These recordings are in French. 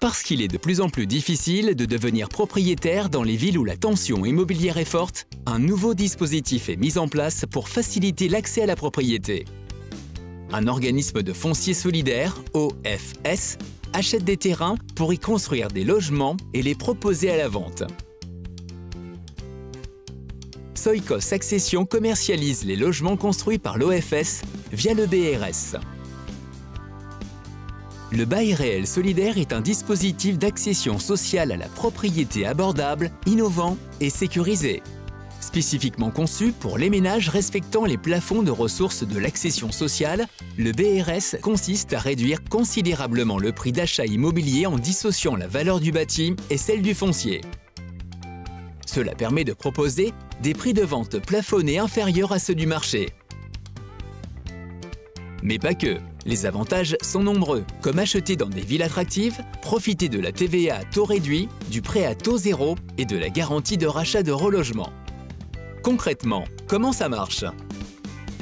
Parce qu'il est de plus en plus difficile de devenir propriétaire dans les villes où la tension immobilière est forte, un nouveau dispositif est mis en place pour faciliter l'accès à la propriété. Un organisme de foncier solidaire, OFS, achète des terrains pour y construire des logements et les proposer à la vente. Soikos Accession commercialise les logements construits par l'OFS via le BRS. Le bail réel solidaire est un dispositif d'accession sociale à la propriété abordable, innovant et sécurisé. Spécifiquement conçu pour les ménages respectant les plafonds de ressources de l'accession sociale, le BRS consiste à réduire considérablement le prix d'achat immobilier en dissociant la valeur du bâti et celle du foncier. Cela permet de proposer des prix de vente plafonnés inférieurs à ceux du marché. Mais pas que. Les avantages sont nombreux, comme acheter dans des villes attractives, profiter de la TVA à taux réduit, du prêt à taux zéro et de la garantie de rachat de relogement. Concrètement, comment ça marche?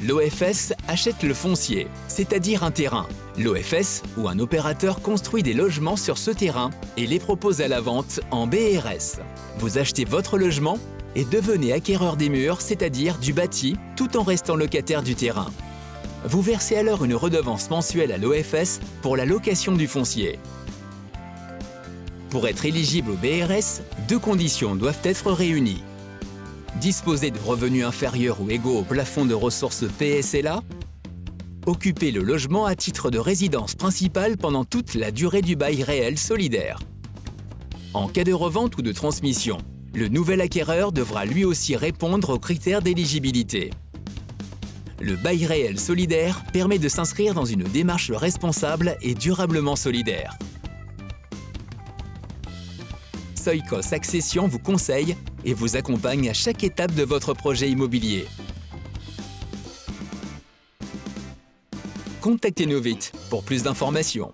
L'OFS achète le foncier, c'est-à-dire un terrain. L'OFS ou un opérateur construit des logements sur ce terrain et les propose à la vente en BRS. Vous achetez votre logement et devenez acquéreur des murs, c'est-à-dire du bâti, tout en restant locataire du terrain. Vous versez alors une redevance mensuelle à l'OFS pour la location du foncier. Pour être éligible au BRS, deux conditions doivent être réunies. Disposer de revenus inférieurs ou égaux au plafond de ressources PSLA, occuper le logement à titre de résidence principale pendant toute la durée du bail réel solidaire. En cas de revente ou de transmission, le nouvel acquéreur devra lui aussi répondre aux critères d'éligibilité. Le bail réel solidaire permet de s'inscrire dans une démarche responsable et durablement solidaire. Soikos Accession vous conseille et vous accompagne à chaque étape de votre projet immobilier. Contactez-nous vite pour plus d'informations.